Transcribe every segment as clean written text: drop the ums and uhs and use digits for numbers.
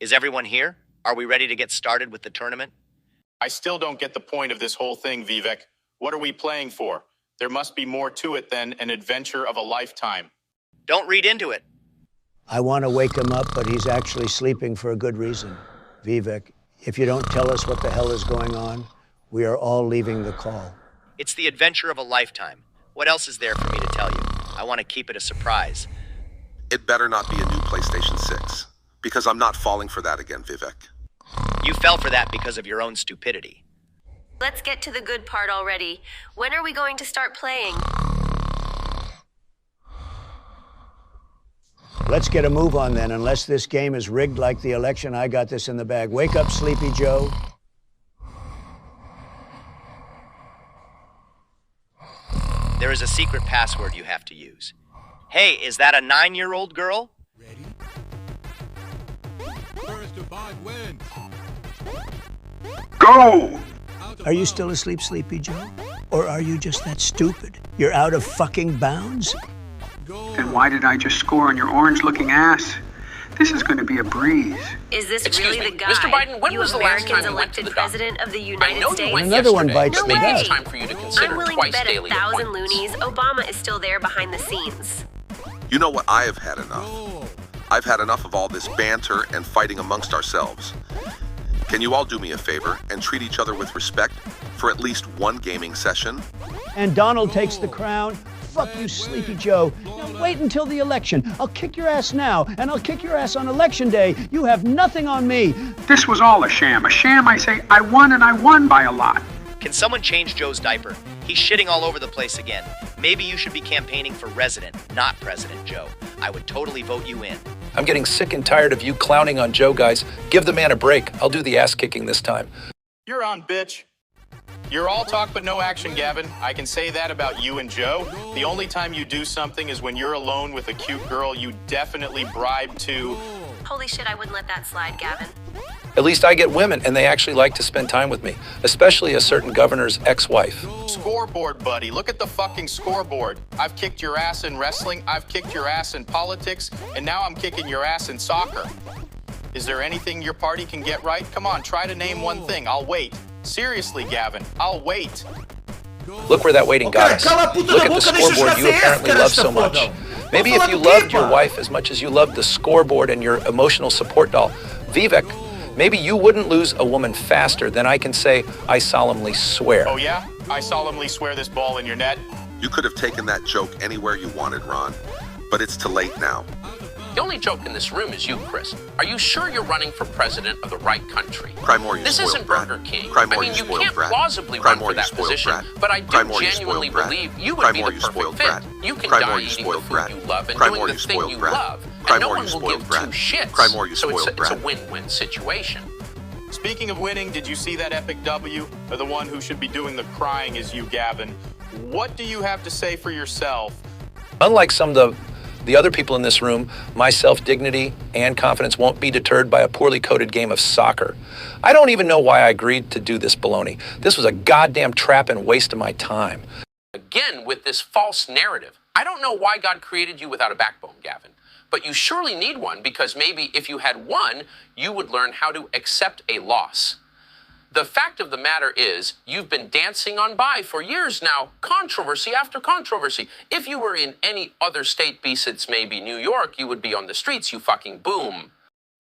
Is everyone here? Are we ready to get started with the tournament? I still don't get the point of this whole thing, Vivek. What are we playing for? There must be more to it than an adventure of a lifetime. Don't read into it. I want to wake him up, but he's actually sleeping for a good reason. Vivek, if you don't tell us what the hell is going on, we are all leaving the call. It's the adventure of a lifetime. What else is there for me to tell you? I want to keep it a surprise. It better not be a new PlayStation 6, because I'm not falling for that again, Vivek. You fell for that because of your own stupidity. Let's get to the good part already. When are we going to start playing? Let's get a move on then. Unless this game is rigged like the election, I got this in the bag. Wake up, Sleepy Joe. There is a secret password you have to use. Hey, is that a 9-year-old girl? Ready? First to 5 wins. Go! Are you still asleep, Sleepy Joe? Or are you just that stupid? You're out of fucking bounds? Then why did I just score on your orange-looking ass? This is going to be a breeze. Is this Excuse really me, the guy? Mr. Biden, when you was the Americans last time you went to elected the doctor? president of the I United know States? you went Another one yesterday. bites No the way. dust. It's time for you to consider I'm willing to twice bet daily 1,000 appointments. loonies Obama is still there behind the scenes. You know what? I have had enough. I've had enough of all this banter and fighting amongst ourselves. Can you all do me a favor and treat each other with respect for at least one gaming session? And Donald takes the crown. Fuck you, Sleepy Joe. Now wait until the election. I'll kick your ass now, and I'll kick your ass on election day. You have nothing on me. This was all a sham. A sham, I say. I won, and I won by a lot. Can someone change Joe's diaper? He's shitting all over the place again. Maybe you should be campaigning for resident, not President Joe. I would totally vote you in. I'm getting sick and tired of you clowning on Joe, guys. Give the man a break. I'll do the ass kicking this time. You're on, bitch. You're all talk but no action, Gavin. I can say that about you and Joe. The only time you do something is when you're alone with a cute girl you definitely bribed to. Holy shit, I wouldn't let that slide, Gavin. At least I get women, and they actually like to spend time with me, especially a certain governor's ex-wife. Scoreboard, buddy. Look at the fucking scoreboard. I've kicked your ass in wrestling, I've kicked your ass in politics, and now I'm kicking your ass in soccer. Is there anything your party can get right? Come on, try to name one thing. I'll wait. Seriously, Gavin, I'll wait. Look where that waiting got us. Look at the scoreboard you apparently love so much. Maybe if you loved your wife as much as you loved the scoreboard and your emotional support doll, Vivek, maybe you wouldn't lose a woman faster than I can say, I solemnly swear. Oh yeah? I solemnly swear this ball in your net. You could have taken that joke anywhere you wanted, Ron, but it's too late now. The only joke in this room is you, Chris. Are you sure you're running for president of the right country? Cry more, you This spoiled isn't brat. Burger King. Cry more, I mean, you you spoiled can't brat. plausibly Cry run more, for you that spoiled position, brat. but I Cry do more, you genuinely spoiled brat. believe you Cry would be more, the you perfect spoiled fit. brat. You can Cry die more, you eating the spoiled food brat. you love and Cry doing more, the you thing spoiled you brat. love, Cry and no more, one you will spoiled give brat. two shits. Cry more, you So spoiled it's a brat. win-win situation. Speaking of winning, did you see that epic W? Or the one who should be doing the crying is you, Gavin. What do you have to say for yourself? Unlike some of the other people in this room, my self-dignity and confidence won't be deterred by a poorly coded game of soccer. I don't even know why I agreed to do this baloney. This was a goddamn trap and waste of my time. Again, with this false narrative. I don't know why God created you without a backbone, Gavin. But you surely need one, because maybe if you had one, you would learn how to accept a loss. The fact of the matter is, you've been dancing on by for years now, controversy after controversy. If you were in any other state besides maybe New York, you would be on the streets, you fucking boom.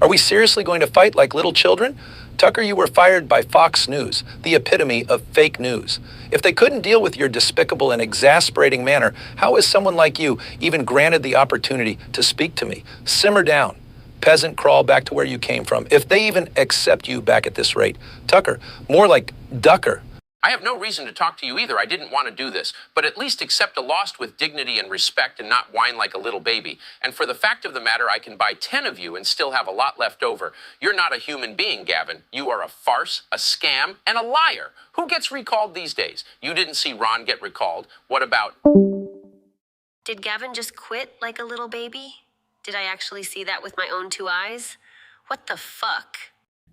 Are we seriously going to fight like little children? Tucker, you were fired by Fox News, the epitome of fake news. If they couldn't deal with your despicable and exasperating manner, how is someone like you even granted the opportunity to speak to me? Simmer down. Peasant, crawl back to where you came from. If they even accept you back at this rate. Tucker, more like Ducker. I have no reason to talk to you either. I didn't want to do this. But at least accept a loss with dignity and respect and not whine like a little baby. And for the fact of the matter, I can buy 10 of you and still have a lot left over. You're not a human being, Gavin. You are a farce, a scam, and a liar. Who gets recalled these days? You didn't see Ron get recalled. What about... Did Gavin just quit like a little baby? Did I actually see that with my own 2 eyes? What the fuck?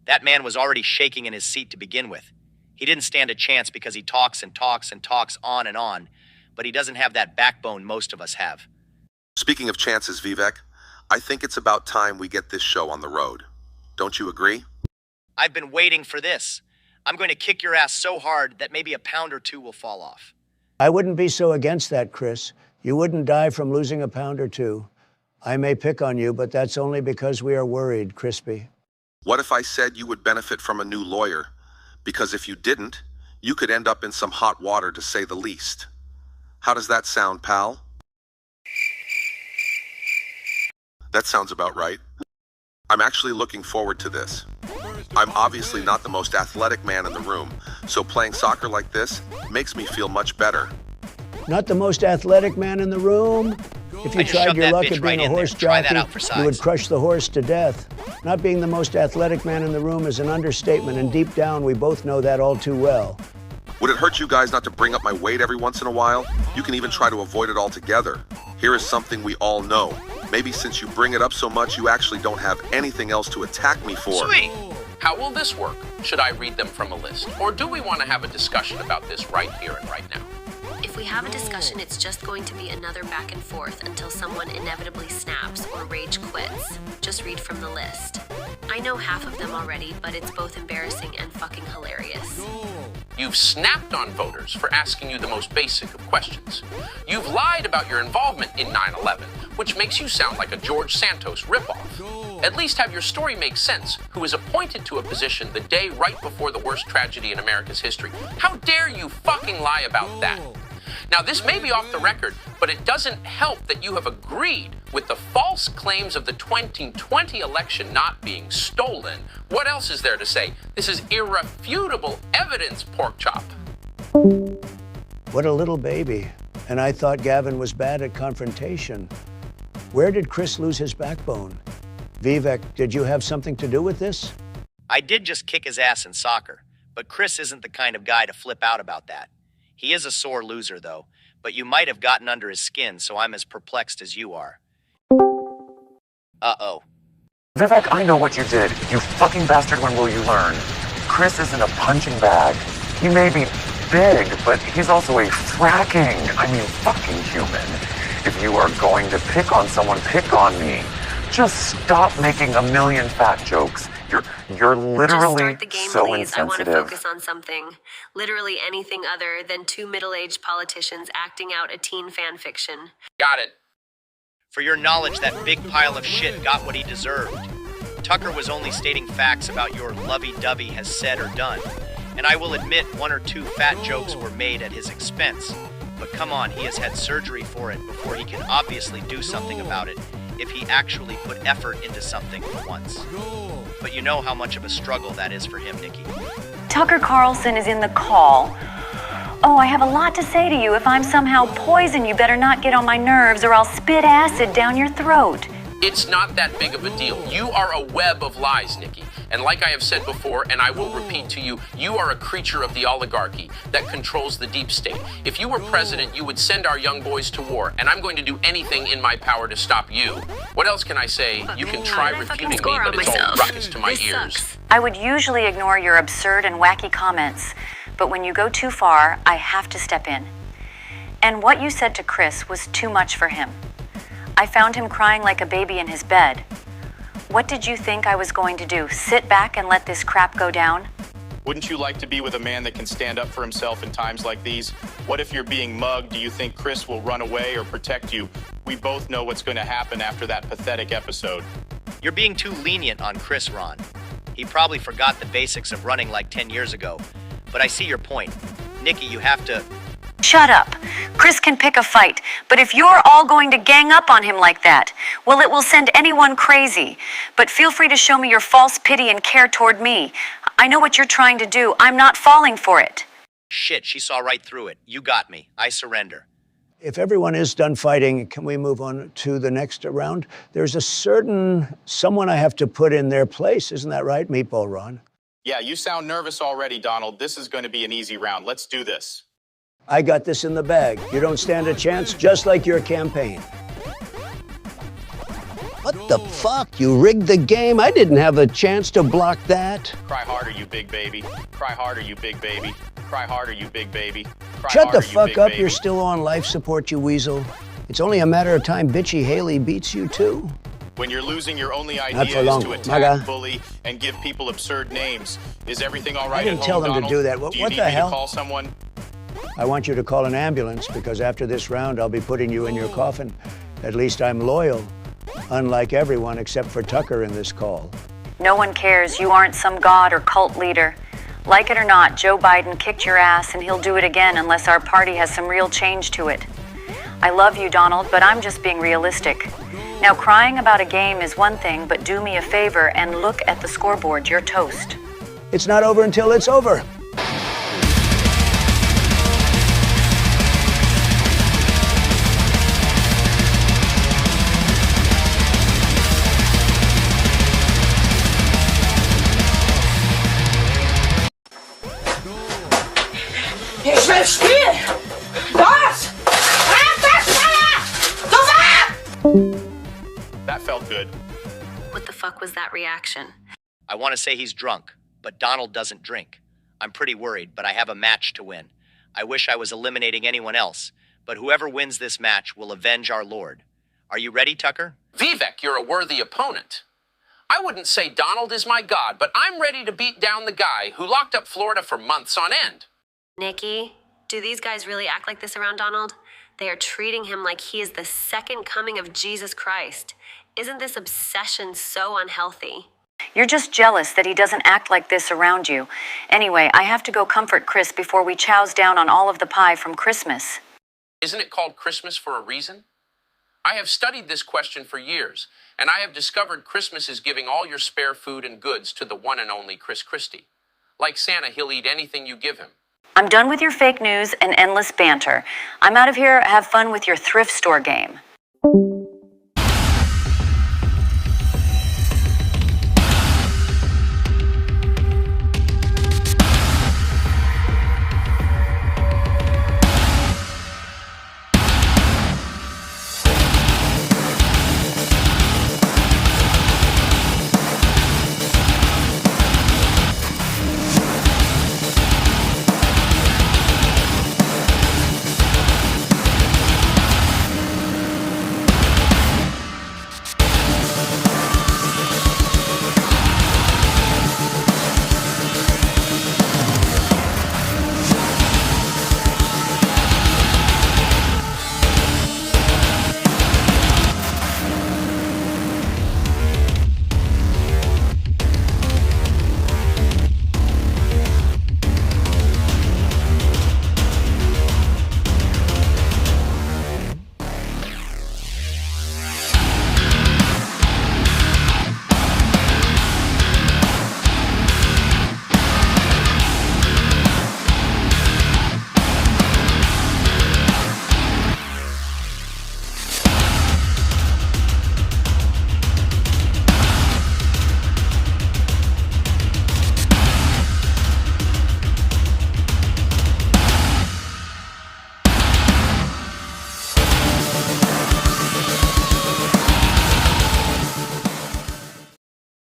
That man was already shaking in his seat to begin with. He didn't stand a chance because he talks and talks and talks on, but he doesn't have that backbone most of us have. Speaking of chances, Vivek, I think it's about time we get this show on the road. Don't you agree? I've been waiting for this. I'm going to kick your ass so hard that maybe a pound or two will fall off. I wouldn't be so against that, Chris. You wouldn't die from losing a pound or two. I may pick on you, but that's only because we are worried, Crispy. What if I said you would benefit from a new lawyer? Because if you didn't, you could end up in some hot water, to say the least. How does that sound, pal? That sounds about right. I'm actually looking forward to this. I'm obviously not the most athletic man in the room, so playing soccer like this makes me feel much better. Not the most athletic man in the room? If you tried your luck at being a horse jockey, you would crush the horse to death. Not being the most athletic man in the room is an understatement, and deep down, we both know that all too well. Would it hurt you guys not to bring up my weight every once in a while? You can even try to avoid it altogether. Here is something we all know. Maybe since you bring it up so much, you actually don't have anything else to attack me for. Sweet! How will this work? Should I read them from a list? Or do we want to have a discussion about this right here and right now? If we have a discussion, it's just going to be another back and forth until someone inevitably snaps or rage quits. Just read from the list. I know half of them already, but it's both embarrassing and fucking hilarious. You've snapped on voters for asking you the most basic of questions. You've lied about your involvement in 9/11, which makes you sound like a George Santos ripoff. At least have your story make sense. Who was appointed to a position the day right before the worst tragedy in America's history? How dare you fucking lie about that? Now, this may be off the record, but it doesn't help that you have agreed with the false claims of the 2020 election not being stolen. What else is there to say? This is irrefutable evidence, Porkchop. What a little baby. And I thought Gavin was bad at confrontation. Where did Chris lose his backbone? Vivek, did you have something to do with this? I did just kick his ass in soccer, but Chris isn't the kind of guy to flip out about that. He is a sore loser, though, but you might have gotten under his skin, so I'm as perplexed as you are. Uh-oh. Vivek, I know what you did. You fucking bastard, when will you learn? Chris isn't a punching bag. He may be big, but he's also a fucking human. If you are going to pick on someone, pick on me. Just stop making a million fat jokes. You're literally Just start the game, so please. I want to insensitive. focus on something. Literally anything other than two middle-aged politicians acting out a teen fan fiction. Got it. For your knowledge, that big pile of shit got what he deserved. Tucker was only stating facts about your lovey-dovey has said or done. And I will admit one or two fat jokes were made at his expense. But come on, he has had surgery for it before he can obviously do something about it if he actually put effort into something for once. But you know how much of a struggle that is for him, Nikki. Tucker Carlson is in the call. Oh, I have a lot to say to you. If I'm somehow poison, you better not get on my nerves or I'll spit acid down your throat. It's not that big of a deal. You are a web of lies, Nikki. And like I have said before, and I will repeat to you, you are a creature of the oligarchy that controls the deep state. If you were president, you would send our young boys to war, and I'm going to do anything in my power to stop you. What else can I say? You can try refuting me, but it's all ruckus to my ears. I would usually ignore your absurd and wacky comments, but when you go too far, I have to step in. And what you said to Chris was too much for him. I found him crying like a baby in his bed. What did you think I was going to do? Sit back and let this crap go down? Wouldn't you like to be with a man that can stand up for himself in times like these? What if you're being mugged? Do you think Chris will run away or protect you? We both know what's going to happen after that pathetic episode. You're being too lenient on Chris, Ron. He probably forgot the basics of running like 10 years ago. But I see your point. Nikki, you have to... Shut up. Chris can pick a fight, but if you're all going to gang up on him like that, well, it will send anyone crazy. But feel free to show me your false pity and care toward me. I know what you're trying to do. I'm not falling for it. Shit, she saw right through it. You got me. I surrender. If everyone is done fighting, can we move on to the next round? There's a certain someone I have to put in their place. Isn't that right, Meatball Ron? Yeah, you sound nervous already, Donald. This is going to be an easy round. Let's do this. I got this in the bag. You don't stand a chance, just like your campaign. What the fuck? You rigged the game? I didn't have a chance to block that. Cry harder, you big baby. Cry harder, you big baby. Cry harder, you big baby. Cry Shut the harder, fuck you big up. baby. You're still on life support, you weasel. It's only a matter of time bitchy Haley beats you, too. When you're losing, your only idea Not for is long. to attack, Maga. bully, and give people absurd names. Is everything all right I didn't at tell home, them to Donald? do that. Do What you need the me hell? to call someone? I want you to call an ambulance because after this round, I'll be putting you in your coffin. At least I'm loyal, unlike everyone except for Tucker in this call. No one cares. You aren't some god or cult leader. Like it or not, Joe Biden kicked your ass and he'll do it again unless our party has some real change to it. I love you, Donald, but I'm just being realistic. Now, crying about a game is one thing, but do me a favor and look at the scoreboard. You're toast. It's not over until it's over. Ich will spielen! Was? That felt good. What the fuck was that reaction? I want to say he's drunk, but Donald doesn't drink. I'm pretty worried, but I have a match to win. I wish I was eliminating anyone else, but whoever wins this match will avenge our Lord. Are you ready, Tucker? Vivek, you're a worthy opponent. I wouldn't say Donald is my god, but I'm ready to beat down the guy who locked up Florida for months on end. Nikki, do these guys really act like this around Donald? They are treating him like he is the second coming of Jesus Christ. Isn't this obsession so unhealthy? You're just jealous that he doesn't act like this around you. Anyway, I have to go comfort Chris before we chows down on all of the pie from Christmas. Isn't it called Christmas for a reason? I have studied this question for years, and I have discovered Christmas is giving all your spare food and goods to the one and only Chris Christie. Like Santa, he'll eat anything you give him. I'm done with your fake news and endless banter. I'm out of here. Have fun with your thrift store game.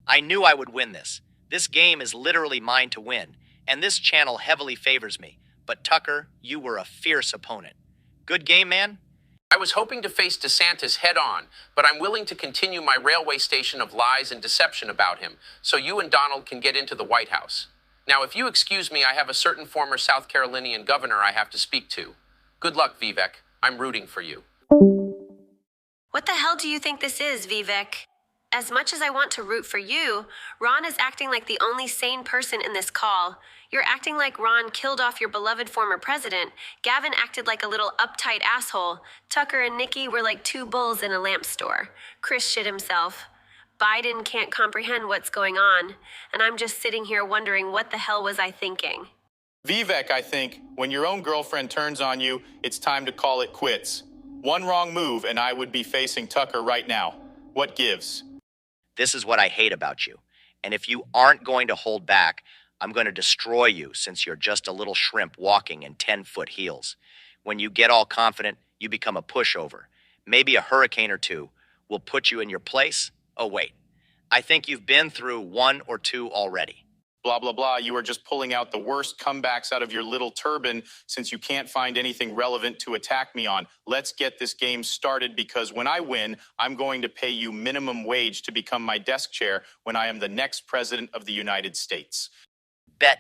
I knew I would win this. This game is literally mine to win, and this channel heavily favors me. But Tucker, you were a fierce opponent. Good game, man? I was hoping to face Desantis head on, but I'm willing to continue my railway station of lies and deception about him, so you and Donald can get into the White House. Now, if you excuse me, I have a certain former South Carolinian governor I have to speak to. Good luck, Vivek. I'm rooting for you. What the hell do you think this is, Vivek? As much as I want to root for you, Ron is acting like the only sane person in this call. You're acting like Ron killed off your beloved former president. Gavin acted like a little uptight asshole. Tucker and Nikki were like two bulls in a lamp store. Chris shit himself. Biden can't comprehend what's going on. And I'm just sitting here wondering what the hell was I thinking? Vivek, I think, when your own girlfriend turns on you, it's time to call it quits. One wrong move and I would be facing Tucker right now. What gives? This is what I hate about you. And if you aren't going to hold back, I'm going to destroy you since you're just a little shrimp walking in 10-foot heels. When you get all confident, you become a pushover. Maybe a hurricane or two will put you in your place. Oh, wait. I think you've been through one or two already. blah, blah, blah. You are just pulling out the worst comebacks out of your little turban since you can't find anything relevant to attack me on. Let's get this game started because when I win, I'm going to pay you minimum wage to become my desk chair when I am the next president of the United States. Bet.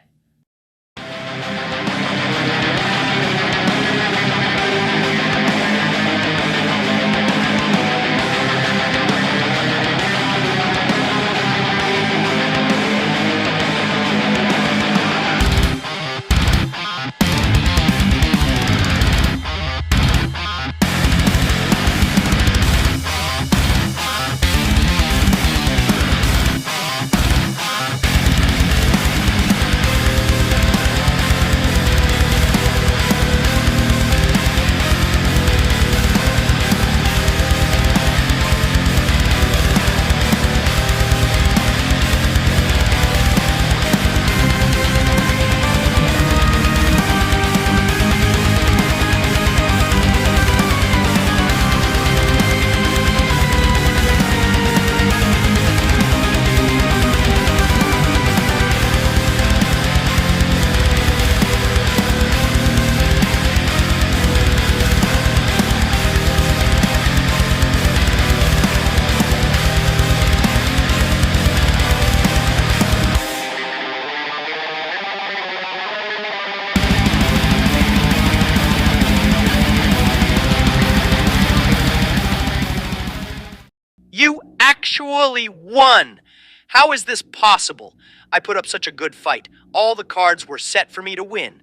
You actually won! How is this possible? I put up such a good fight. All the cards were set for me to win.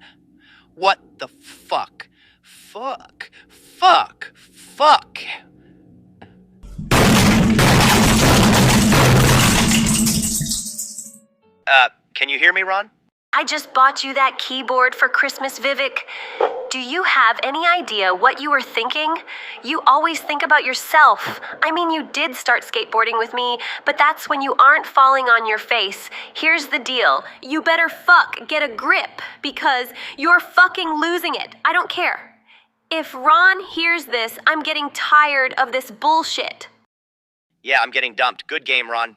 What the fuck? Fuck. Fuck. Fuck. Can you hear me, Ron? I just bought you that keyboard for Christmas, Vivek. Do you have any idea what you were thinking? You always think about yourself. I mean, you did start skateboarding with me, but that's when you aren't falling on your face. Here's the deal. You better get a grip, because you're fucking losing it. I don't care. If Ron hears this, I'm getting tired of this bullshit. Yeah, I'm getting dumped. Good game, Ron.